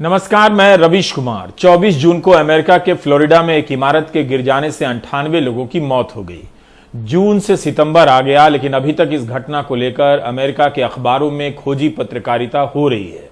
नमस्कार, मैं रवीश कुमार। 24 जून को अमेरिका के फ्लोरिडा में एक इमारत के गिर जाने से 98 लोगों की मौत हो गई। जून से सितंबर आ गया, लेकिन अभी तक इस घटना को लेकर अमेरिका के अखबारों में खोजी पत्रकारिता हो रही है।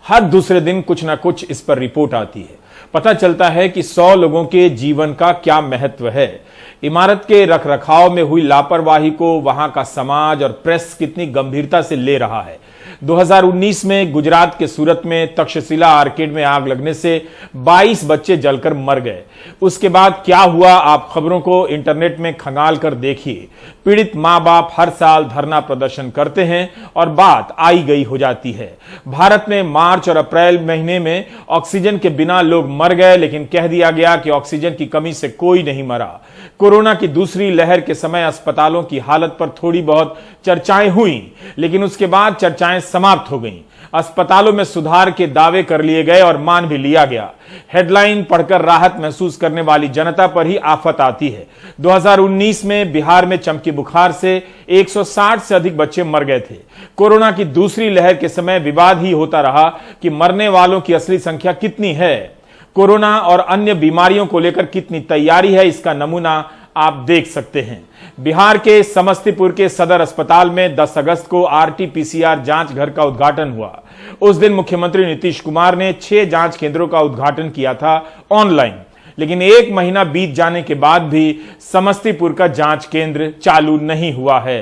हर दूसरे दिन कुछ ना कुछ इस पर रिपोर्ट आती है। पता चलता है कि 100 लोगों के जीवन का क्या महत्व है। इमारत के रखरखाव में हुई लापरवाही को वहां का समाज और प्रेस कितनी गंभीरता से ले रहा है। 2019 में गुजरात के सूरत में तक्षशिला आर्केड में आग लगने से 22 बच्चे जलकर मर गए। उसके बाद क्या हुआ, आप खबरों को इंटरनेट में खंगाल कर देखिए। पीड़ित मां बाप हर साल धरना प्रदर्शन करते हैं और बात आई गई हो जाती है। भारत में मार्च और अप्रैल महीने में ऑक्सीजन के बिना लोग मर गए, लेकिन कह दिया गया कि ऑक्सीजन की कमी से कोई नहीं मरा। कोरोना की दूसरी लहर के समय अस्पतालों की हालत पर थोड़ी बहुत चर्चाएं हुई, लेकिन उसके बाद चर्चाएं समाप्त हो गईं। अस्पतालों में सुधार के दावे कर लिए गए और मान भी लिया गया। हेडलाइन पढ़कर राहत महसूस करने वाली जनता पर ही आफत आती है। 2019 में बिहार में चमकी बुखार से 160 से अधिक बच्चे मर गए थे। कोरोना की दूसरी लहर के समय विवाद ही होता रहा कि मरने वालों की असली संख्या कितनी है। कोरोना और अन्य बीमारियों को लेकर कितनी तैयारी है, इसका नमूना आप देख सकते हैं। बिहार के समस्तीपुर के सदर अस्पताल में 10 अगस्त को आरटी-पीसीआर जांच घर का उद्घाटन हुआ। उस दिन मुख्यमंत्री नीतीश कुमार ने 6 जांच केंद्रों का उद्घाटन किया था ऑनलाइन, लेकिन 1 महीना बीत जाने के बाद भी समस्तीपुर का जांच केंद्र चालू नहीं हुआ है।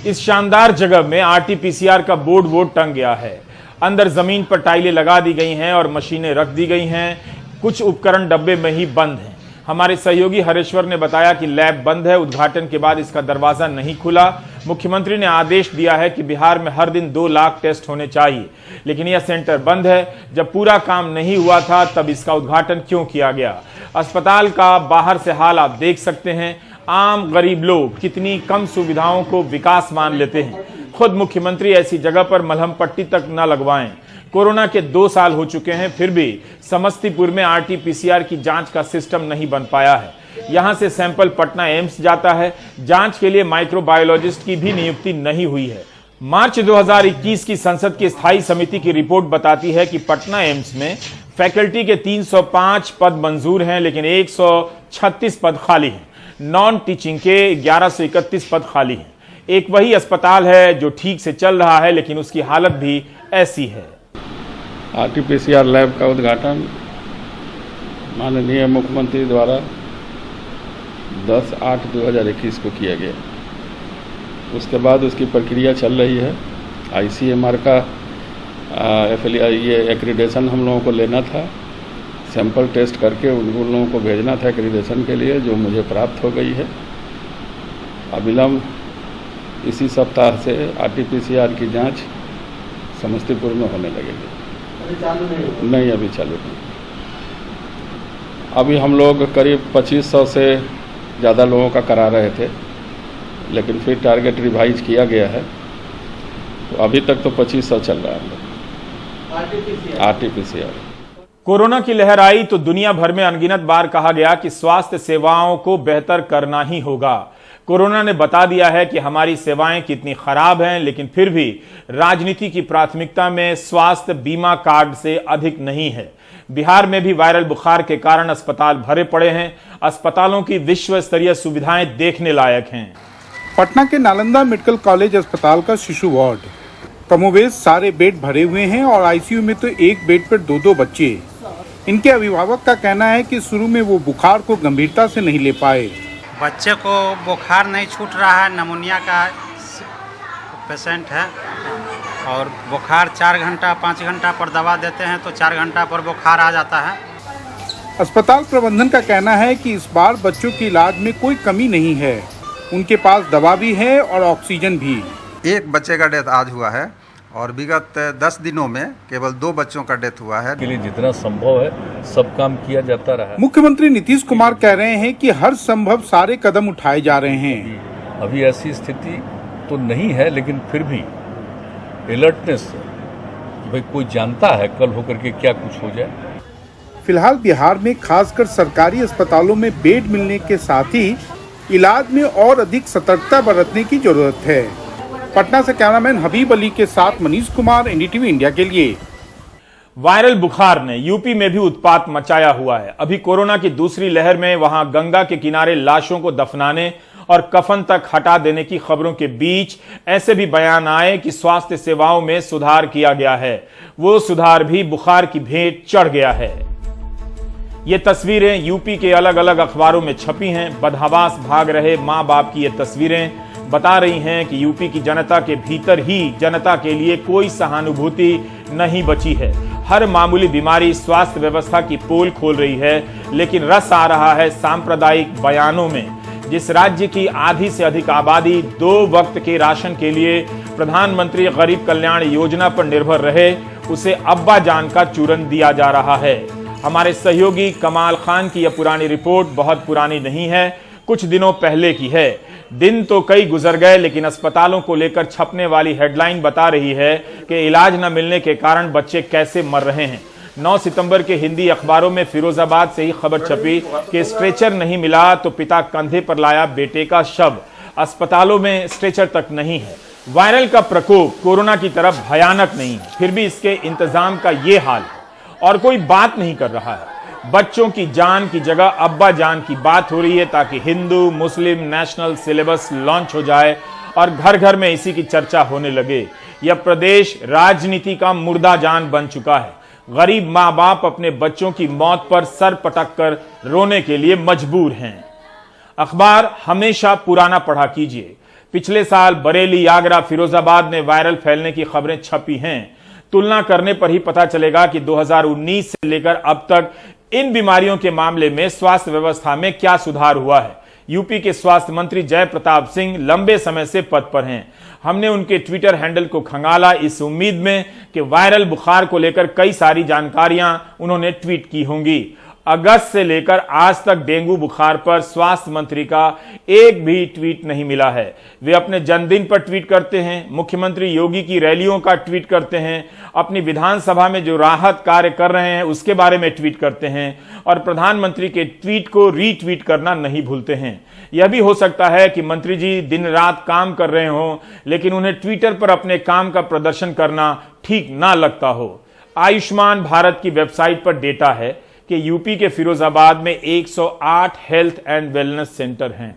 इस शानदार जगह में आरटी-पीसीआर का बोर्ड टंग गया है। अंदर जमीन पर टाइलें लगा दी गई हैं और मशीनें रख दी गई हैं। कुछ उपकरण डब्बे में ही बंद हैं। हमारे सहयोगी हरेश्वर ने बताया कि लैब बंद है। उद्घाटन के बाद इसका दरवाजा नहीं खुला। मुख्यमंत्री ने आदेश दिया है कि बिहार में हर दिन 2 लाख टेस्ट होने चाहिए, लेकिन यह सेंटर बंद है। जब पूरा काम नहीं हुआ था तब इसका उद्घाटन क्यों किया गया? अस्पताल का बाहर से हाल आप देख सकते हैं। आम गरीब लोग कितनी कम सुविधाओं को विकास मान लेते हैं। खुद मुख्यमंत्री ऐसी जगह पर मलहम पट्टी तक न लगवाएं। कोरोना के 2 साल हो चुके हैं, फिर भी समस्तीपुर में आरटी-पीसीआर की जांच का सिस्टम नहीं बन पाया है। यहां से सैंपल पटना एम्स जाता है। जांच के लिए माइक्रोबायोलॉजिस्ट की भी नियुक्ति नहीं हुई है। मार्च 2021 की संसद की स्थायी समिति की रिपोर्ट बताती है कि पटना एम्स में फैकल्टी के 305 पद मंजूर हैं, लेकिन 136 पद खाली हैं। नॉन टीचिंग के 1131 पद खाली हैं। एक वही अस्पताल है जो ठीक से चल रहा है, लेकिन उसकी हालत भी ऐसी है। आरटी-पीसीआर लैब का उद्घाटन माननीय मुख्यमंत्री द्वारा 10/8/2021 को किया गया। उसके बाद उसकी प्रक्रिया चल रही है। आईसीएमआर का ये एक्रीडेशन हम लोगों को लेना था। सैंपल टेस्ट करके उन लोगों को भेजना था एक्रीडेशन के लिए, जो मुझे प्राप्त हो गई है। अविलंब इसी सप्ताह से आरटी-पीसीआर की जांच समस्तीपुर में होने लगेगी। नहीं, अभी चालू नहीं। अभी हम लोग करीब 2500 से ज़्यादा लोगों का करा रहे थे, लेकिन फिर टारगेट रिवाइज किया गया है, तो अभी तक तो 2500 चल रहा है आरटी-पीसीआर। कोरोना की लहर आई तो दुनिया भर में अनगिनत बार कहा गया कि स्वास्थ्य सेवाओं को बेहतर करना ही होगा। कोरोना ने बता दिया है कि हमारी सेवाएं कितनी खराब हैं, लेकिन फिर भी राजनीति की प्राथमिकता में स्वास्थ्य बीमा कार्ड से अधिक नहीं है। बिहार में भी वायरल बुखार के कारण अस्पताल भरे पड़े हैं। अस्पतालों की विश्व स्तरीय सुविधाएं देखने लायक हैं। पटना के नालंदा मेडिकल कॉलेज अस्पताल का शिशु वार्ड, कमोबेश सारे बेड भरे हुए हैं और आईसीयू में तो एक बेड पर 2-2 बच्चे। इनके अभिभावक का कहना है कि शुरू में वो बुखार को गंभीरता से नहीं ले पाए। बच्चे को बुखार नहीं छूट रहा है, नमूनिया का पेशेंट है और बुखार 4 घंटा 5 घंटा पर दवा देते हैं तो 4 घंटा पर बुखार आ जाता है। अस्पताल प्रबंधन का कहना है कि इस बार बच्चों के इलाज में कोई कमी नहीं है। उनके पास दवा भी है और ऑक्सीजन भी। एक बच्चे का डेथ आज हुआ है और विगत 10 दिनों में केवल 2 बच्चों का डेथ हुआ है। के लिए जितना संभव है सब काम किया जाता रहा। मुख्यमंत्री नीतीश कुमार कह रहे हैं कि हर संभव सारे कदम उठाए जा रहे हैं। अभी ऐसी स्थिति तो नहीं है, लेकिन फिर भी अलर्टनेस, भाई कोई जानता है कल होकर के क्या कुछ हो जाए। फिलहाल बिहार में खासकर सरकारी अस्पतालों में बेड मिलने के साथ ही इलाज में और अधिक सतर्कता बरतने की जरूरत है। पटना से कैमरामैन हबीब अली के साथ मनीष कुमार, एनडीटीवी इंडिया के लिए। वायरल बुखार ने यूपी में भी उत्पात मचाया हुआ है। अभी कोरोना की दूसरी लहर में वहां गंगा के किनारे लाशों को दफनाने और कफन तक हटा देने की खबरों के बीच ऐसे भी बयान आए कि स्वास्थ्य सेवाओं में सुधार किया गया है। वो सुधार भी बुखार की भेंट चढ़ गया है। ये तस्वीरें यूपी के अलग अलग अखबारों में छपी हैं। बदहवास भाग रहे मां बाप की ये तस्वीरें बता रही हैं कि यूपी की जनता के भीतर ही जनता के लिए कोई सहानुभूति नहीं बची है। हर मामूली बीमारी स्वास्थ्य व्यवस्था की पोल खोल रही है, लेकिन रस आ रहा है सांप्रदायिक बयानों में। जिस राज्य की आधी से अधिक आबादी 2 वक्त के राशन के लिए प्रधानमंत्री गरीब कल्याण योजना पर निर्भर रहे, उसे अब्बा जान का चूरन दिया जा रहा है। हमारे सहयोगी कमाल खान की यह पुरानी रिपोर्ट बहुत पुरानी नहीं है, कुछ दिनों पहले की है। दिन तो कई गुजर गए, लेकिन अस्पतालों को लेकर छपने वाली हेडलाइन बता रही है कि इलाज न मिलने के कारण बच्चे कैसे मर रहे हैं। 9 सितंबर के हिंदी अखबारों में फिरोजाबाद से ही खबर छपी कि स्ट्रेचर नहीं मिला तो पिता कंधे पर लाया बेटे का शव। अस्पतालों में स्ट्रेचर तक नहीं है। वायरल का प्रकोप कोरोना की तरफ भयानक नहीं है, फिर भी इसके इंतजाम का ये हाल है और कोई बात नहीं कर रहा है। बच्चों की जान की जगह अब्बा जान की बात हो रही है, ताकि हिंदू मुस्लिम नेशनल सिलेबस लॉन्च हो जाए और घर घर में इसी की चर्चा होने लगे। यह प्रदेश राजनीति का मुर्दा जान बन चुका है। गरीब माँ बाप अपने बच्चों की मौत पर सर पटक कर रोने के लिए मजबूर हैं। अखबार हमेशा पुराना पढ़ा कीजिए। पिछले साल बरेली, आगरा, फिरोजाबाद में वायरल फैलने की खबरें छपी हैं। तुलना करने पर ही पता चलेगा कि 2019 से लेकर अब तक इन बीमारियों के मामले में स्वास्थ्य व्यवस्था में क्या सुधार हुआ है। यूपी के स्वास्थ्य मंत्री जय प्रताप सिंह लंबे समय से पद पर हैं। हमने उनके ट्विटर हैंडल को खंगाला इस उम्मीद में कि वायरल बुखार को लेकर कई सारी जानकारियां उन्होंने ट्वीट की होंगी। अगस्त से लेकर आज तक डेंगू बुखार पर स्वास्थ्य मंत्री का एक भी ट्वीट नहीं मिला है। वे अपने जन्मदिन पर ट्वीट करते हैं, मुख्यमंत्री योगी की रैलियों का ट्वीट करते हैं, अपनी विधानसभा में जो राहत कार्य कर रहे हैं उसके बारे में ट्वीट करते हैं और प्रधानमंत्री के ट्वीट को रीट्वीट करना नहीं भूलते हैं। यह भी हो सकता है कि मंत्री जी दिन रात काम कर रहे हों, लेकिन उन्हें ट्विटर पर अपने काम का प्रदर्शन करना ठीक ना लगता हो। आयुष्मान भारत की वेबसाइट पर डेटा है कि यूपी के फिरोजाबाद में 108 हेल्थ एंड वेलनेस सेंटर हैं।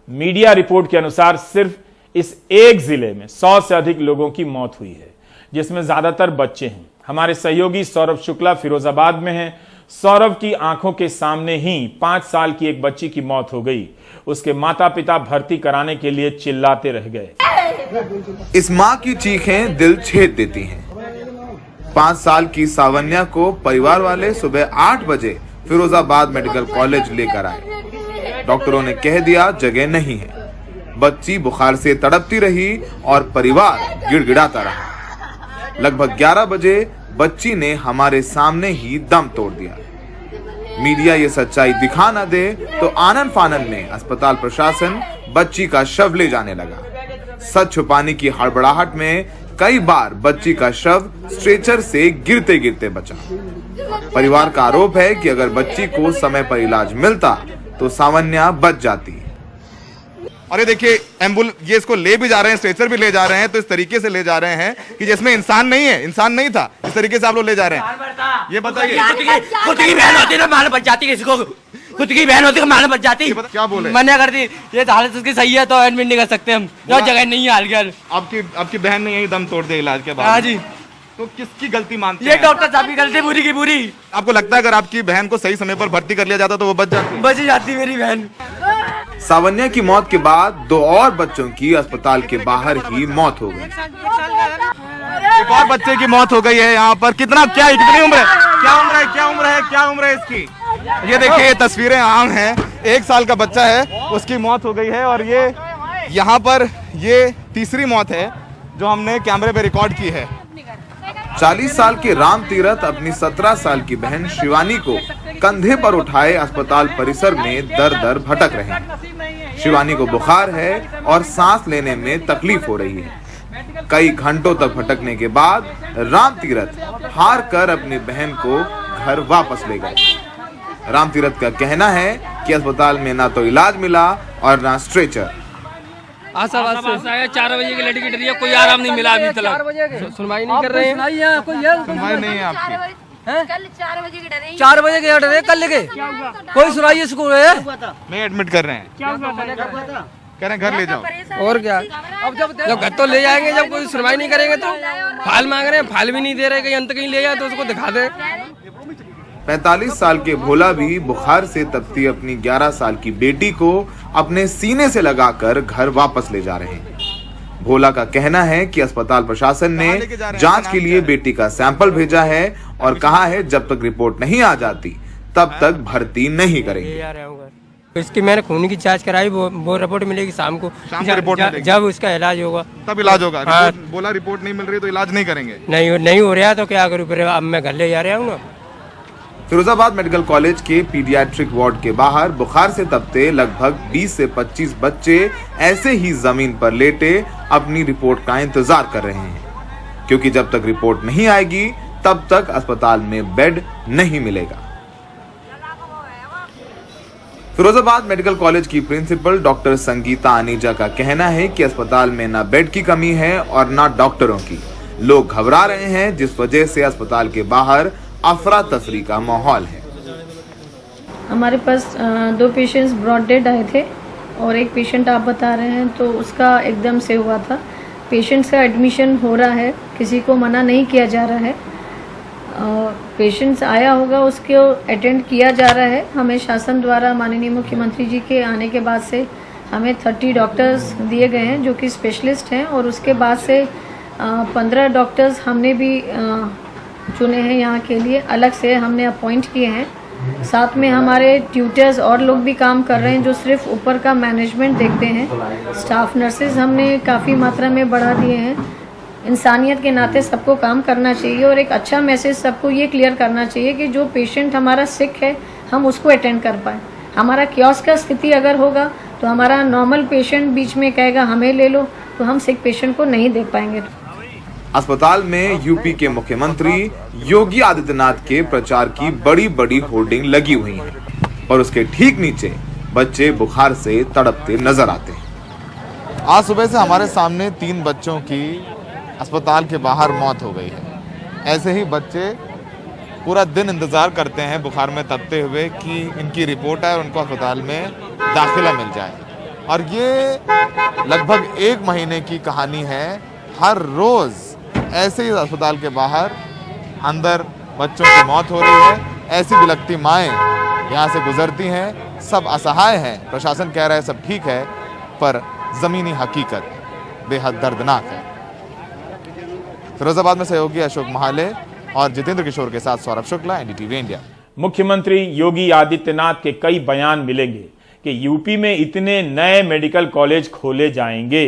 मीडिया रिपोर्ट के अनुसार सिर्फ इस एक जिले में 100 से अधिक लोगों की मौत हुई है, जिसमें ज्यादातर बच्चे हैं। हमारे सहयोगी सौरभ शुक्ला फिरोजाबाद में हैं। सौरभ की आंखों के सामने ही 5 साल की एक बच्ची की मौत हो गई। उसके माता पिता भर्ती कराने के लिए चिल्लाते रह गए। इस मां की चीखें दिल छेद देती हैं। 5 साल की सावन्या को परिवार वाले सुबह 8 बजे फिरोजाबाद मेडिकल कॉलेज लेकर आए। डॉक्टरों ने कह दिया जगह नहीं है। बच्ची बुखार से तड़पती रही और परिवार गिड़गिड़ाता रहा। लगभग 11 बजे बच्ची ने हमारे सामने ही दम तोड़ दिया। मीडिया ये सच्चाई दिखा न दे तो आनन फानन में अस्पताल प्रशासन बच्ची का शव ले जाने लगा। सच छुपाने की हड़बड़ाहट में कई बार बच्ची का शव स्ट्रेचर से गिरते गिरते बचा। परिवार का आरोप है कि अगर बच्ची को समय पर इलाज मिलता तो सावन्या बच जाती। और ये देखिए ये इसको ले भी जा रहे हैं, स्ट्रेचर भी ले जा रहे हैं, तो इस तरीके से ले जा रहे हैं कि जिसमें इंसान नहीं है, इंसान नहीं था, इस तरीके से आप लोग ले जा रहे हैं। ये बताइए, खुद की बहन होती है मालूम बच जाती, किसी को खुद की बहन होती है मालूम बच जाती। क्या बोले? मना कर दी, ये हालत उसकी सही है तो एडमिट नहीं कर सकते हम, जो जगह नहीं है हाल। आपकी बहन ने यही दम तोड़ दिया इलाज के बाद? हाँ जी। तो किसकी गलती मानते ये हैं? डॉक्टर साहब की गलती पूरी की पूरी। आपको लगता है अगर आपकी बहन को सही समय पर भर्ती कर लिया जाता तो वो बच जाती मेरी बहन। सावन्या की मौत के बाद 2 और बच्चों की अस्पताल के बाहर ही मौत हो गई। एक और बच्चे की मौत हो गई है यहाँ पर। कितनी उम्र है? क्या उम्र है इसकी? ये देखिए ये तस्वीरें आम हैं। 1 साल का बच्चा है, उसकी मौत हो गई है और ये यहाँ पर ये तीसरी मौत है जो हमने कैमरे पे रिकॉर्ड की है। 40 साल के राम तीरथ अपनी 17 साल की बहन शिवानी को कंधे पर उठाए अस्पताल परिसर में दर दर भटक रहे हैं। शिवानी को बुखार है और सांस लेने में तकलीफ हो रही है। कई घंटों तक भटकने के बाद राम तीरथ हार कर अपनी बहन को घर वापस ले गए। राम तीरथ का कहना है कि अस्पताल में ना तो इलाज मिला और ना स्ट्रेचर। आशाबाद से 4 बजे की लड़की डरी है, कोई आराम नहीं मिला अभी तक। सुनवाई नहीं कर रहे हैं। सुनवाई नहीं है आपकी। कल 4 बजे की डरे 4 बजे के डरे कल लेके कोई सुनवाई इसको है नहीं एडमिट कर रहे हैं। क्या हुआ था? कह रहे हैं घर ले जाओ। और क्या, अब जब घर तो ले जाएंगे, जब कोई सुनवाई नहीं करेंगे तो फाइल मांग रहे हैं, फाइल भी नहीं दे रहे, कहीं अंत कहीं ले जाए तो उसको दिखा दे। 45 साल के भोला भी बुखार से तपती अपनी 11 साल की बेटी को अपने सीने से लगाकर घर वापस ले जा रहे हैं। भोला का कहना है कि अस्पताल प्रशासन ने जांच के लिए बेटी का सैंपल भेजा है और कहा है जब तक रिपोर्ट नहीं आ जाती तब तक भर्ती नहीं करेंगे। इसकी मैंने खून की जांच कराई, वो रिपोर्ट मिलेगी शाम को जब उसका इलाज होगा तब इलाज होगा। बोला रिपोर्ट नहीं मिल रही तो इलाज नहीं करेंगे। नहीं हो रहा तो क्या करूँ, फिर अब मैं घर ले जा रहा हूँ ना। फिरोजाबाद मेडिकल कॉलेज के पीडियाट्रिक वार्ड के बाहर बुखार से तपते लगभग 20 से 25 बच्चे ऐसे ही जमीन पर लेटे अपनी रिपोर्ट का इंतजार कर रहे हैं, क्योंकि जब तक रिपोर्ट नहीं आएगी तब तक अस्पताल में बेड नहीं मिलेगा। फिरोजाबाद मेडिकल कॉलेज की प्रिंसिपल डॉक्टर संगीता अनीजा का कहना है कि अस्पताल में न बेड की कमी है और न डॉक्टरों की। लोग घबरा रहे हैं, जिस वजह से अस्पताल के बाहर अफरा तफरी का माहौल है। हमारे पास 2 पेशेंट्स ब्रॉड डेड आए थे और एक पेशेंट आप बता रहे हैं तो उसका एकदम से हुआ था। पेशेंट्स का एडमिशन हो रहा है, किसी को मना नहीं किया जा रहा है। पेशेंट्स आया होगा उसको अटेंड किया जा रहा है। हमें शासन द्वारा माननीय मुख्यमंत्री जी के आने के बाद से हमें 30 डॉक्टर्स दिए गए हैं जो कि स्पेशलिस्ट हैं, और उसके बाद से 15 डॉक्टर्स हमने भी चुने हैं यहाँ के लिए, अलग से हमने अपॉइंट किए हैं। साथ में हमारे ट्यूटर्स और लोग भी काम कर रहे हैं जो सिर्फ ऊपर का मैनेजमेंट देखते हैं। स्टाफ नर्सेज हमने काफ़ी मात्रा में बढ़ा दिए हैं। इंसानियत के नाते सबको काम करना चाहिए और एक अच्छा मैसेज सबको ये क्लियर करना चाहिए कि जो पेशेंट हमारा सिक है हम उसको अटेंड कर पाए। हमारा कियोस्क का स्थिति अगर होगा तो हमारा नॉर्मल पेशेंट बीच में कहेगा हमें ले लो, तो हम सिक पेशेंट को नहीं देख पाएंगे। अस्पताल में यूपी के मुख्यमंत्री योगी आदित्यनाथ के प्रचार की बड़ी बड़ी होर्डिंग लगी हुई है और उसके ठीक नीचे बच्चे बुखार से तड़पते नजर आते हैं। आज सुबह से हमारे सामने 3 बच्चों की अस्पताल के बाहर मौत हो गई है। ऐसे ही बच्चे पूरा दिन इंतजार करते हैं बुखार में तपते हुए कि इनकी रिपोर्ट आए और उनको अस्पताल में दाखिला मिल जाए, और ये लगभग 1 महीने की कहानी है। हर रोज ऐसे ही अस्पताल के बाहर अंदर बच्चों की मौत हो रही है। ऐसी बिलखती माएँ यहाँ से गुजरती हैं, सब असहाय हैं। प्रशासन कह रहा है सब ठीक है, पर जमीनी हकीकत बेहद दर्दनाक है। फिरोजाबाद में सहयोगी अशोक महाले और जितेंद्र किशोर के साथ सौरभ शुक्ला, एनडीटीवी इंडिया। मुख्यमंत्री योगी आदित्यनाथ के कई बयान मिलेंगे कि यूपी में इतने नए मेडिकल कॉलेज खोले जाएंगे।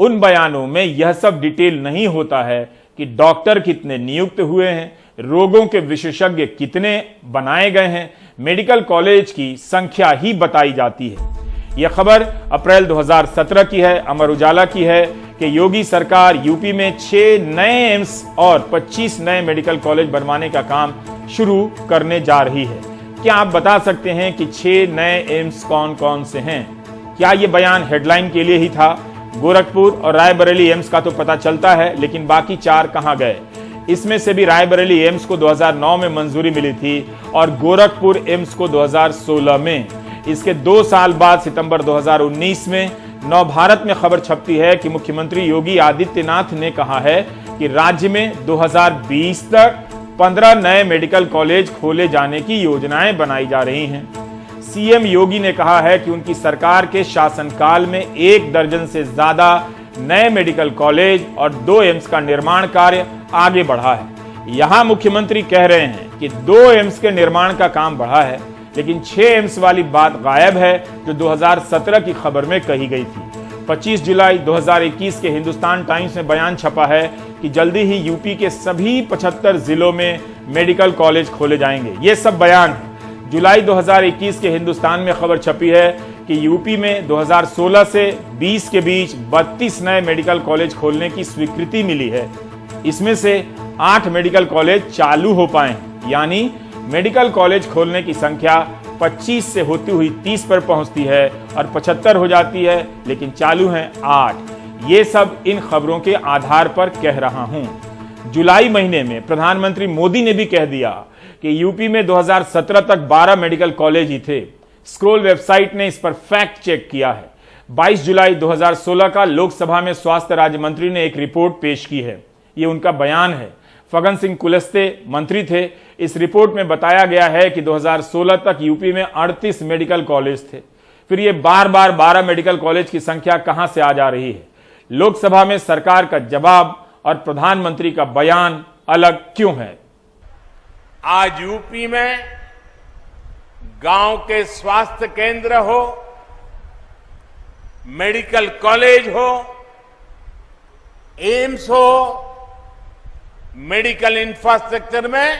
उन बयानों में यह सब डिटेल नहीं होता है कि डॉक्टर कितने नियुक्त हुए हैं, रोगों के विशेषज्ञ कितने बनाए गए हैं। मेडिकल कॉलेज की संख्या ही बताई जाती है। यह खबर अप्रैल 2017 की है। अमर उजाला की है कि योगी सरकार यूपी में 6 नए एम्स और 25 नए मेडिकल कॉलेज बनवाने का काम शुरू करने जा रही है। क्या आप बता सकते हैं कि 6 नए एम्स कौन कौन से हैं? क्या यह बयान हेडलाइन के लिए ही था? गोरखपुर और रायबरेली एम्स का तो पता चलता है, लेकिन बाकी 4 कहां गए? इसमें से भी रायबरेली एम्स को 2009 में मंजूरी मिली थी और गोरखपुर एम्स को 2016 में। इसके 2 साल बाद सितंबर 2019 में नवभारत में खबर छपती है कि मुख्यमंत्री योगी आदित्यनाथ ने कहा है कि राज्य में 2020 तक 15 नए मेडिकल कॉलेज खोले जाने की योजनाएं बनाई जा रही हैं। सीएम योगी ने कहा है कि उनकी सरकार के शासनकाल में 1 दर्जन से ज्यादा नए मेडिकल कॉलेज और 2 एम्स का निर्माण कार्य आगे बढ़ा है। यहां मुख्यमंत्री कह रहे हैं कि 2 एम्स के निर्माण का काम बढ़ा है, लेकिन 6 एम्स वाली बात गायब है जो 2017 की खबर में कही गई थी। 25 जुलाई 2021 के हिंदुस्तान टाइम्स में बयान छपा है कि जल्दी ही यूपी के सभी 75 जिलों में मेडिकल कॉलेज खोले जाएंगे। ये सब बयान है। जुलाई 2021 के हिंदुस्तान में खबर छपी है कि यूपी में 2016 से 20 के बीच 32 नए मेडिकल कॉलेज खोलने की स्वीकृति मिली है। इसमें से 8 मेडिकल कॉलेज चालू हो पाए हैं, यानी मेडिकल कॉलेज खोलने की संख्या 25 से होती हुई 30 पर पहुंचती है और 75 हो जाती है, लेकिन चालू हैं 8। ये सब इन खबरों के आधार पर कह रहा हूं। जुलाई महीने में प्रधानमंत्री मोदी ने भी कह दिया कि यूपी में 2017 तक 12 मेडिकल कॉलेज ही थे। स्क्रोल वेबसाइट ने इस पर फैक्ट चेक किया है। 22 जुलाई 2016 का लोकसभा में स्वास्थ्य राज्य मंत्री ने एक रिपोर्ट पेश की है। ये उनका बयान है। फग्गन सिंह कुलस्ते मंत्री थे। इस रिपोर्ट में बताया गया है कि 2016 तक यूपी में 38 मेडिकल कॉलेज थे। फिर ये बार बार 12 मेडिकल कॉलेज की संख्या कहां से आ जा रही है? लोकसभा में सरकार का जवाब और प्रधानमंत्री का बयान अलग क्यों है? आज यूपी में गांव के स्वास्थ्य केंद्र हो, मेडिकल कॉलेज हो, एम्स हो, मेडिकल इंफ्रास्ट्रक्चर में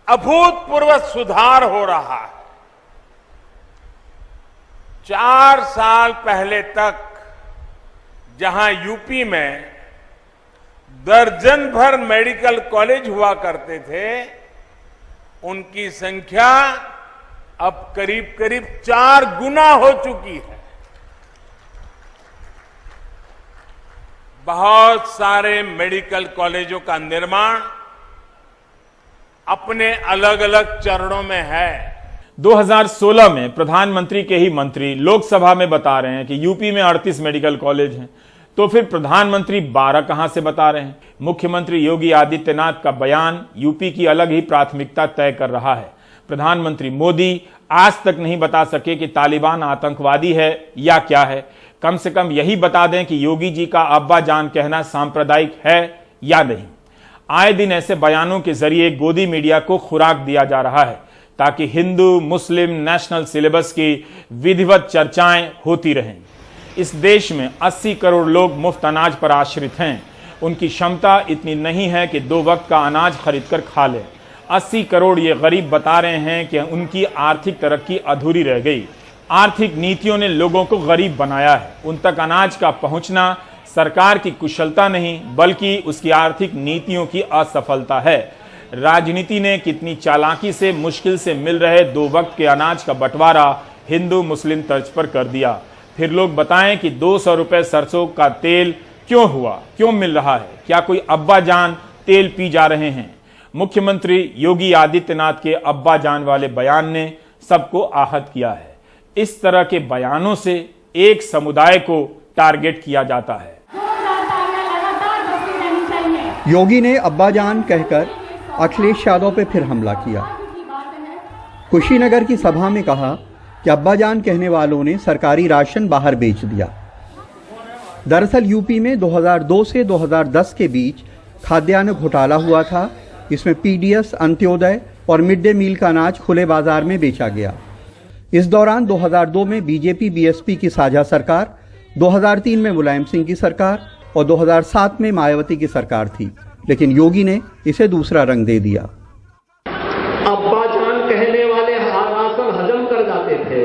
अभूतपूर्व सुधार हो रहा है। 4 साल पहले तक जहां यूपी में दर्जन भर मेडिकल कॉलेज हुआ करते थे, उनकी संख्या अब करीब करीब 4 गुना हो चुकी है। बहुत सारे मेडिकल कॉलेजों का निर्माण अपने अलग अलग चरणों में है। 2016 में प्रधानमंत्री के ही मंत्री लोकसभा में बता रहे हैं कि यूपी में 38 मेडिकल कॉलेज हैं, तो फिर प्रधानमंत्री 12 कहां से बता रहे हैं? मुख्यमंत्री योगी आदित्यनाथ का बयान यूपी की अलग ही प्राथमिकता तय कर रहा है। प्रधानमंत्री मोदी आज तक नहीं बता सके कि तालिबान आतंकवादी है या क्या है। कम से कम यही बता दें कि योगी जी का अब्बा जान कहना सांप्रदायिक है या नहीं। आए दिन ऐसे बयानों के जरिए गोदी मीडिया को खुराक दिया जा रहा है ताकि हिंदू मुस्लिम नेशनल सिलेबस की विधिवत चर्चाएं होती रहें। इस देश में 80 करोड़ लोग मुफ्त अनाज पर आश्रित हैं। उनकी क्षमता इतनी नहीं है कि 2 वक्त का अनाज खरीद कर खा लें। 80 करोड़ ये गरीब बता रहे हैं कि उनकी आर्थिक तरक्की अधूरी रह गई। आर्थिक नीतियों ने लोगों को गरीब बनाया है। उन तक अनाज का पहुंचना सरकार की कुशलता नहीं बल्कि उसकी आर्थिक नीतियों की असफलता है। राजनीति ने कितनी चालाकी से मुश्किल से मिल रहे 2 वक्त के अनाज का बंटवारा हिंदू मुस्लिम तर्ज पर कर दिया। फिर लोग बताएं कि 200 रुपए सरसों का तेल क्यों हुआ, क्यों मिल रहा है? क्या कोई अब्बा जान तेल पी जा रहे हैं? मुख्यमंत्री योगी आदित्यनाथ के अब्बा जान वाले बयान ने सबको आहत किया है। इस तरह के बयानों से एक समुदाय को टारगेट किया जाता है। योगी ने अब्बाजान कहकर अखिलेश यादव पे फिर हमला किया। कुशीनगर की सभा में कहा कि अब्बाजान कहने वालों ने सरकारी राशन बाहर बेच दिया। दरअसल यूपी में 2002 से 2010 के बीच खाद्यान्न घोटाला हुआ था। इसमें पीडीएस, अंत्योदय और मिड डे मील का अनाज खुले बाजार में बेचा गया। इस दौरान 2002 में बीजेपी बीएसपी की साझा सरकार, 2003 में मुलायम सिंह की सरकार और 2007 में मायावती की सरकार थी, लेकिन योगी ने इसे दूसरा रंग दे दिया। अब्बाजान कहने वाले राशन हजम कर जाते थे।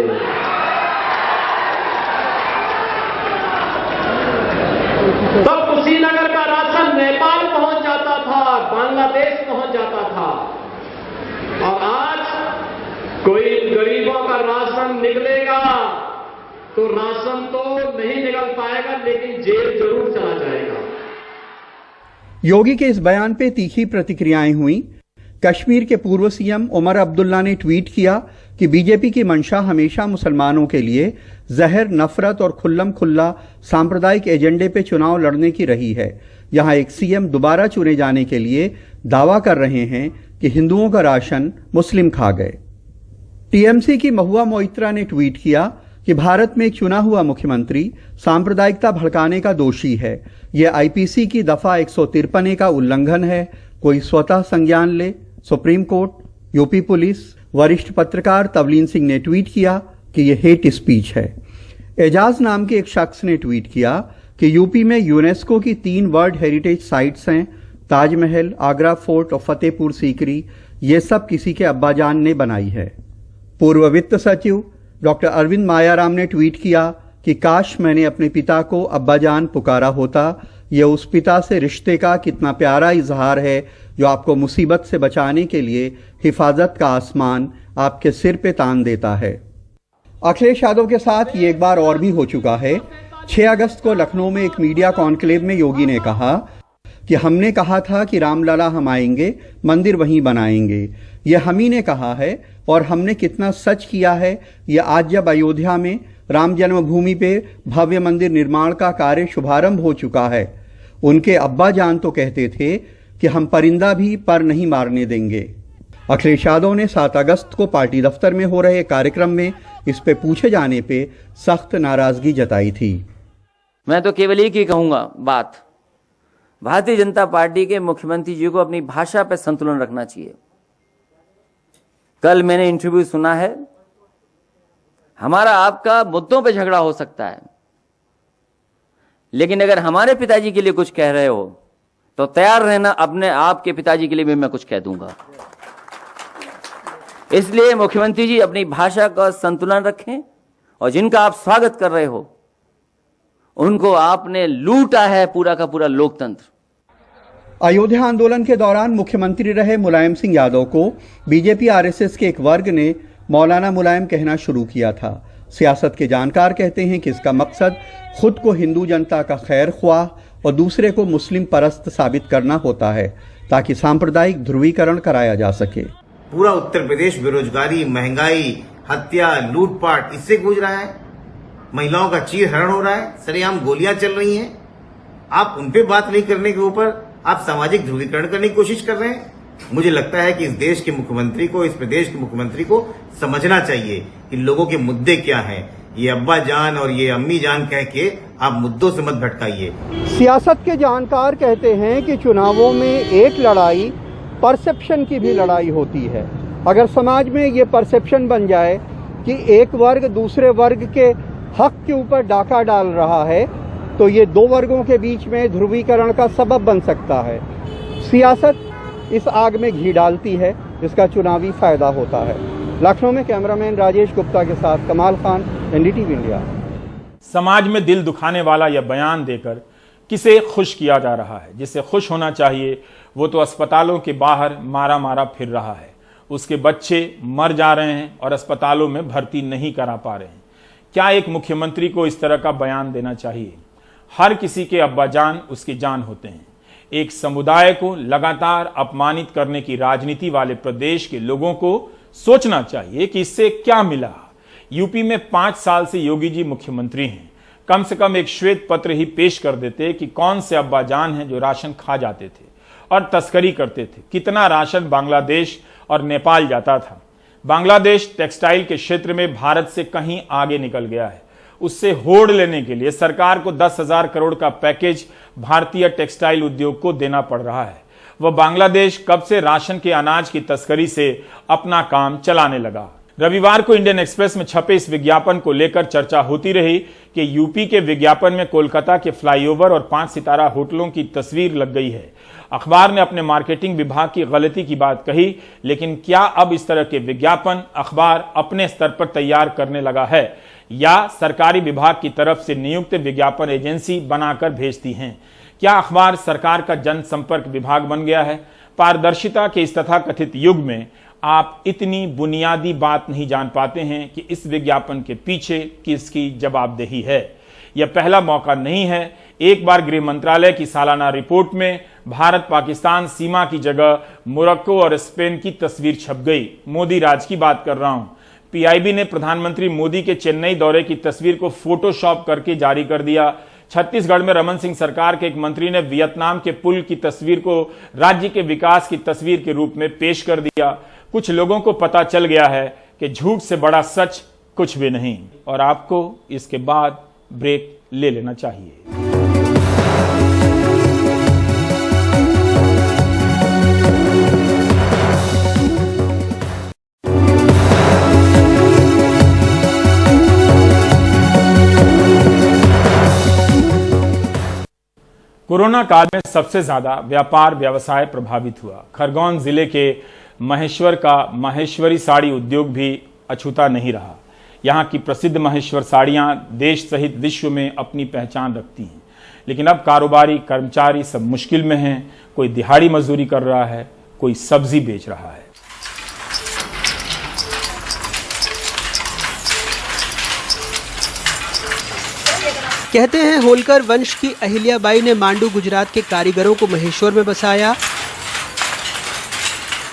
तब कुशीनगर का राशन नेपाल पहुंच जाता था, बांग्लादेश पहुंच जाता था, और आज कोई गरीबों का राशन निकलेगा तो राशन तो नहीं निकल पाएगा, लेकिन जेल जरूर चला जाएगा। योगी के इस बयान पे तीखी प्रतिक्रियाएं हुई। कश्मीर के पूर्व सीएम उमर अब्दुल्ला ने ट्वीट किया कि बीजेपी की मंशा हमेशा मुसलमानों के लिए जहर, नफरत और खुल्लम खुल्ला सांप्रदायिक एजेंडे पे चुनाव लड़ने की रही है। यहां एक सीएम दोबारा चुने जाने के लिए दावा कर रहे हैं कि हिंदुओं का राशन मुस्लिम खा गए। टीएमसी की महुआ मोइत्रा ने ट्वीट किया कि भारत में एक चुना हुआ मुख्यमंत्री सांप्रदायिकता भड़काने का दोषी है। यह आईपीसी की दफा 153 का उल्लंघन है। कोई स्वतः संज्ञान ले। Supreme court, UP police. वरिष्ठ पत्रकार तवलीन सिंह ने ट्वीट किया कि यह हेट स्पीच है। एजाज नाम के एक शख्स ने ट्वीट किया कि यूपी में यूनेस्को की 3 वर्ल्ड हेरिटेज साइट्स हैं, ताजमहल, आगरा फोर्ट और फतेहपुर सीकरी। ये सब किसी के अब्बाजान ने बनाई है। पूर्व वित्त सचिव डॉक्टर अरविंद मायाराम ने ट्वीट किया कि काश मैंने अपने पिता को अब्बाजान पुकारा होता। ये उस पिता से रिश्ते का कितना प्यारा इजहार है जो आपको मुसीबत से बचाने के लिए हिफाजत का आसमान आपके सिर पे तान देता है। अखिलेश यादव के साथ ये एक बार और भी हो चुका है। 6 अगस्त को लखनऊ में एक मीडिया कॉन्क्लेव में योगी ने कहा कि हमने कहा था कि रामलला हम आएंगे, मंदिर वहीं बनाएंगे। ये हम ही ने कहा है और हमने कितना सच किया है ये आज जब अयोध्या में राम जन्मभूमि पे भव्य मंदिर निर्माण का कार्य शुभारंभ हो चुका है। उनके अब्बा जान तो कहते थे कि हम परिंदा भी पर नहीं मारने देंगे। अखिलेश यादव ने 7 अगस्त को पार्टी दफ्तर में हो रहे कार्यक्रम में इस पे पूछे जाने पे सख्त नाराजगी जताई थी। मैं तो केवल एक ही कहूंगा बात, भारतीय जनता पार्टी के मुख्यमंत्री जी को अपनी भाषा पर संतुलन रखना चाहिए। कल मैंने इंटरव्यू सुना है, हमारा आपका मुद्दों पे झगड़ा हो सकता है, लेकिन अगर हमारे पिताजी के लिए कुछ कह रहे हो तो तैयार रहना अपने आपके पिताजी के लिए भी मैं कुछ कह दूंगा। इसलिए मुख्यमंत्री जी अपनी भाषा का संतुलन रखें और जिनका आप स्वागत कर रहे हो उनको आपने लूटा है पूरा का पूरा लोकतंत्र। अयोध्या आंदोलन के दौरान मुख्यमंत्री रहे मुलायम सिंह यादव को बीजेपी आरएसएस के एक वर्ग ने मौलाना मुलायम कहना शुरू किया था। सियासत के जानकार कहते हैं कि इसका मकसद खुद को हिंदू जनता का खैर ख्वाह और दूसरे को मुस्लिम परस्त साबित करना होता है ताकि सांप्रदायिक ध्रुवीकरण कराया जा सके। पूरा उत्तर प्रदेश बेरोजगारी, महंगाई, हत्या, लूटपाट इससे गूंज रहा है। महिलाओं का चीरहरण हो रहा है, सरेआम गोलियां चल रही हैं। आप उन पे बात नहीं करने के ऊपर आप सामाजिक ध्रुवीकरण करने की कोशिश कर रहे हैं। मुझे लगता है कि इस देश के मुख्यमंत्री को, इस प्रदेश के मुख्यमंत्री को समझना चाहिए कि लोगों के मुद्दे क्या हैं। ये अब्बा जान और ये अम्मी जान कह के आप मुद्दों से मत भटकाइए। सियासत के जानकार कहते हैं कि चुनावों में एक लड़ाई परसेप्शन की भी लड़ाई होती है। अगर समाज में ये परसेप्शन बन जाए कि एक वर्ग दूसरे वर्ग के हक के ऊपर डाका डाल रहा है तो ये 2 वर्गों के बीच में ध्रुवीकरण का सबब बन सकता है। सियासत इस आग में घी डालती है, जिसका चुनावी फायदा होता है। लखनऊ में कैमरामैन राजेश गुप्ता के साथ कमाल खान, एनडीटीवी इंडिया। समाज में दिल दुखाने वाला यह बयान देकर किसे खुश किया जा रहा है? जिसे खुश होना चाहिए वो तो अस्पतालों के बाहर मारा मारा फिर रहा है। उसके बच्चे मर जा रहे हैं और अस्पतालों में भर्ती नहीं करा पा रहे हैं। क्या एक मुख्यमंत्री को इस तरह का बयान देना चाहिए? हर किसी के अब्बा जान उसकी जान होते हैं। एक समुदाय को लगातार अपमानित करने की राजनीति वाले प्रदेश के लोगों को सोचना चाहिए कि इससे क्या मिला। यूपी में 5 साल से योगी जी मुख्यमंत्री हैं। कम से कम एक श्वेत पत्र ही पेश कर देते कि कौन से अब्बा जान हैं जो राशन खा जाते थे और तस्करी करते थे। कितना राशन बांग्लादेश और नेपाल जाता था। बांग्लादेश टेक्सटाइल के क्षेत्र में भारत से कहीं आगे निकल गया है। उससे होड़ लेने के लिए सरकार को 10,000 करोड़ का पैकेज भारतीय टेक्सटाइल उद्योग को देना पड़ रहा है। वह बांग्लादेश कब से राशन के अनाज की तस्करी से अपना काम चलाने लगा। रविवार को इंडियन एक्सप्रेस में छपे इस विज्ञापन को लेकर चर्चा होती रही कि यूपी के विज्ञापन में कोलकाता के फ्लाईओवर और 5 सितारा होटलों की तस्वीर लग गई है। अखबार ने अपने मार्केटिंग विभाग की गलती की बात कही, लेकिन क्या अब इस तरह के विज्ञापन अखबार अपने स्तर पर तैयार करने लगा है या सरकारी विभाग की तरफ से नियुक्त विज्ञापन एजेंसी बनाकर भेजती हैं? क्या अखबार सरकार का जनसंपर्क विभाग बन गया है? पारदर्शिता के इस तथाकथित युग में आप इतनी बुनियादी बात नहीं जान पाते हैं कि इस विज्ञापन के पीछे किसकी जवाबदेही है। यह पहला मौका नहीं है। एक बार गृह मंत्रालय की सालाना रिपोर्ट में भारत पाकिस्तान सीमा की जगह मोरक्को और स्पेन की तस्वीर छप गई। मोदी राज की बात कर रहा हूं। पीआईबी ने प्रधानमंत्री मोदी के चेन्नई दौरे की तस्वीर को फोटोशॉप करके जारी कर दिया। छत्तीसगढ़ में रमन सिंह सरकार के एक मंत्री ने वियतनाम के पुल की तस्वीर को राज्य के विकास की तस्वीर के रूप में पेश कर दिया। कुछ लोगों को पता चल गया है कि झूठ से बड़ा सच कुछ भी नहीं और आपको इसके बाद ब्रेक ले लेना चाहिए। कोरोना काल में सबसे ज्यादा व्यापार व्यवसाय प्रभावित हुआ। खरगोन जिले के महेश्वर का महेश्वरी साड़ी उद्योग भी अछूता नहीं रहा। यहाँ की प्रसिद्ध महेश्वर साड़ियाँ देश सहित विश्व में अपनी पहचान रखती हैं। लेकिन अब कारोबारी कर्मचारी सब मुश्किल में हैं। कोई दिहाड़ी मजदूरी कर रहा है, कोई सब्जी बेच रहा है। कहते हैं होलकर वंश की अहिल्याबाई ने मांडू गुजरात के कारीगरों को महेश्वर में बसाया।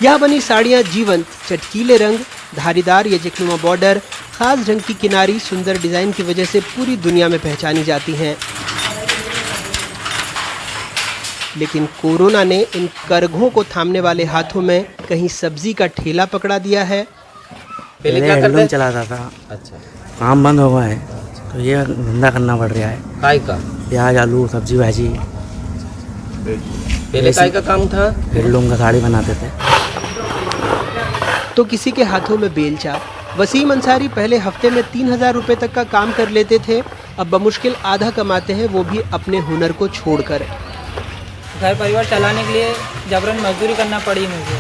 यहाँ बनी साड़ियाँ जीवंत, चटकीले रंग, धारीदार या जखनुमा बॉर्डर, खास रंग की किनारी, सुंदर डिजाइन की वजह से पूरी दुनिया में पहचानी जाती हैं। लेकिन कोरोना ने इन करघों को थामने वाले हाथों में कहीं सब्जी का ठेला पकड़ा दिया है। पहले क्या करते चलाता था। अच्छा, काम बंद हो गया है तो ये धंधा करना पड़ रहा है। काय का? प्याज, आलू, सब्जी भाजी। पहले काय का काम था? हेडलूम का साड़ी बनाते थे। तो किसी के हाथों में बेलचा। वसीम अंसारी पहले हफ्ते में 3000 रुपए तक का काम कर लेते थे, अब बमुश्किल आधा कमाते हैं, वो भी अपने हुनर को छोड़कर। घर परिवार चलाने के लिए जबरन मजदूरी करना पड़ी मुझे,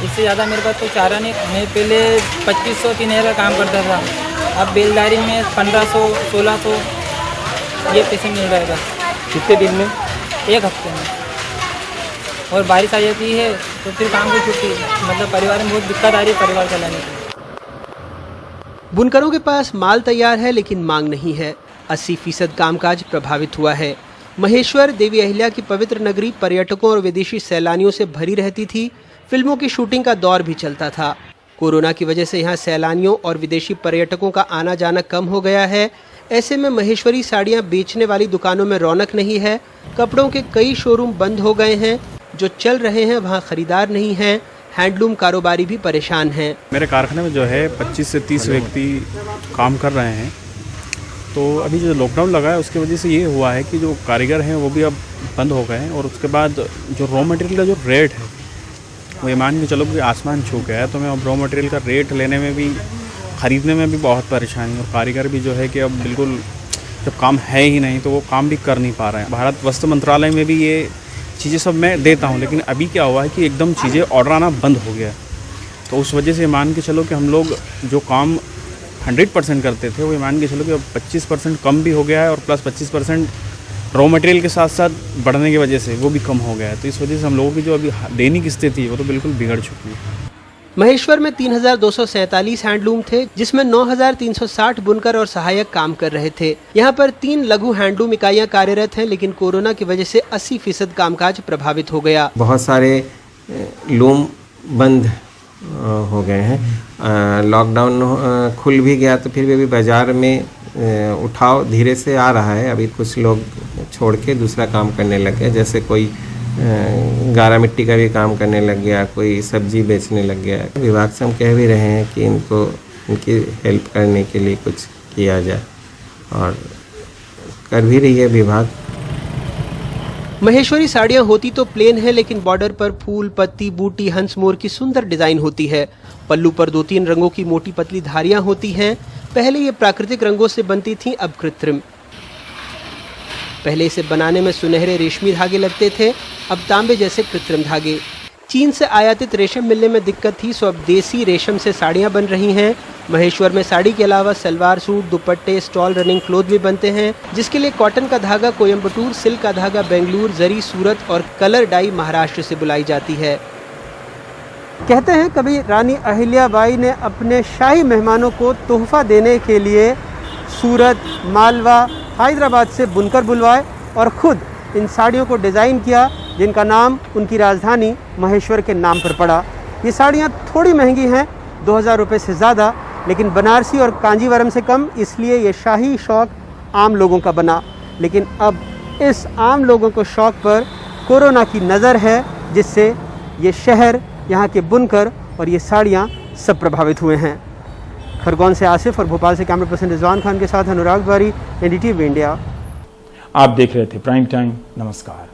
इससे ज़्यादा मेरे पास तो चारा नहीं। मैं पहले 2500-3000 का काम करता था, अब बेलदारी में 1500, 1600 ये पैसे मिल रहेगा। कितने दिन में? एक हफ्ते में। और बारिश आ जाती है तो फिर काम की छुट्टी, मतलब परिवार में बहुत दिक्कत आ रही है परिवार चलाने की। बुनकरों के पास माल तैयार है लेकिन मांग नहीं है। 80% कामकाज प्रभावित हुआ है। महेश्वर, देवी अहिल्या की पवित्र नगरी, पर्यटकों और विदेशी सैलानियों से भरी रहती थी। फिल्मों की शूटिंग का दौर भी चलता था। कोरोना की वजह से यहाँ सैलानियों और विदेशी पर्यटकों का आना जाना कम हो गया है। ऐसे में महेश्वरी साड़ियाँ बेचने वाली दुकानों में रौनक नहीं है। कपड़ों के कई शोरूम बंद हो गए हैं, जो चल रहे हैं वहाँ खरीदार नहीं हैं। हैंडलूम कारोबारी भी परेशान हैं। मेरे कारखाने में जो है 25 से 30 व्यक्ति काम कर रहे हैं। तो अभी जो लॉकडाउन लगा है उसकी वजह से ये हुआ है कि जो कारीगर हैं वो भी अब बंद हो गए हैं, और उसके बाद जो रॉ मटेरियल का जो रेट है वो ये मान के चलो कि आसमान छू गया है। तो मैं अब रॉ मटेरियल का रेट लेने में भी, ख़रीदने में भी बहुत परेशानी, और कारीगर भी जो है कि अब बिल्कुल जब काम है ही नहीं तो वो काम भी कर नहीं पा रहे हैं। भारत वस्त्र मंत्रालय में भी ये चीज़ें सब मैं देता हूँ, लेकिन अभी क्या हुआ है कि एकदम चीज़ें ऑर्डर आना बंद हो गया। तो उस वजह से मान के चलो कि हम लोग जो काम 100% करते थे वो मान के चलो कि अब 25% कम भी हो गया है, और प्लस 25% रॉ मटेरियल के साथ साथ बढ़ने की वजह से वो भी कम हो गया है। तो इस वजह से हम लोगों की जो अभी दैनिक स्थिति है वो तो बिल्कुल बिगड़ चुकी है। महेश्वर में 3247 हैंडलूम थे, जिसमें 9360 बुनकर और सहायक काम कर रहे थे। यहाँ पर 3 लघु हैंडलूम इकाइयाँ कार्यरत हैं, लेकिन कोरोना की वजह से 80% कामकाज प्रभावित हो गया। बहुत सारे लूम बंद हो गए हैं। लॉकडाउन खुल भी गया तो फिर भी अभी बाजार में उठाव धीरे से आ रहा है। अभी कुछ लोग छोड़ के दूसरा काम करने लग गए, जैसे कोई गारा मिट्टी का भी काम करने लग गया, कोई सब्जी बेचने लग गया। विभाग से हम कह भी रहे हैं कि इनकी हेल्प करने के लिए कुछ किया जाए, और कर भी रही है विभाग। महेश्वरी साड़ियाँ होती तो प्लेन है, लेकिन बॉर्डर पर फूल, पत्ती, बूटी, हंस, मोर की सुंदर डिजाइन होती है। पल्लू पर 2-3 रंगों की मोटी पतली धारियाँ होती हैं। पहले ये प्राकृतिक रंगों से बनती थीं, अब कृत्रिम। पहले इसे बनाने में सुनहरे रेशमी धागे लगते थे, अब तांबे जैसे कृत्रिम धागे। चीन से आयातित रेशम मिलने में दिक्कत थी, सो अब देसी रेशम से साड़ियाँ बन रही हैं। महेश्वर में साड़ी के अलावा सलवार सूट, दुपट्टे, स्टॉल रनिंग क्लोथ भी बनते हैं, जिसके लिए कॉटन का धागा कोयम्बटूर, सिल्क का धागा बेंगलुरु, जरी सूरत और कलर डाई महाराष्ट्र से बुलाई जाती है। कहते हैं कभी रानी अहिल्याबाई ने अपने शाही मेहमानों को तोहफा देने के लिए सूरत, मालवा, हैदराबाद से बुनकर बुलवाए और खुद इन साड़ियों को डिज़ाइन किया, जिनका नाम उनकी राजधानी महेश्वर के नाम पर पड़ा। ये साड़ियाँ थोड़ी महंगी हैं, 2000 रुपये से ज़्यादा, लेकिन बनारसी और कांजीवरम से कम, इसलिए ये शाही शौक आम लोगों का बना। लेकिन अब इस आम लोगों को शौक पर कोरोना की नज़र है, जिससे ये शहर, यहाँ के बुनकर और ये साड़ियाँ सब प्रभावित हुए हैं। खरगोन से आसिफ और भोपाल से कैमरा पर्सन रिजवान खान के साथ अनुराग द्वारी, NDTV इंडिया। आप देख रहे थे प्राइम टाइम। नमस्कार।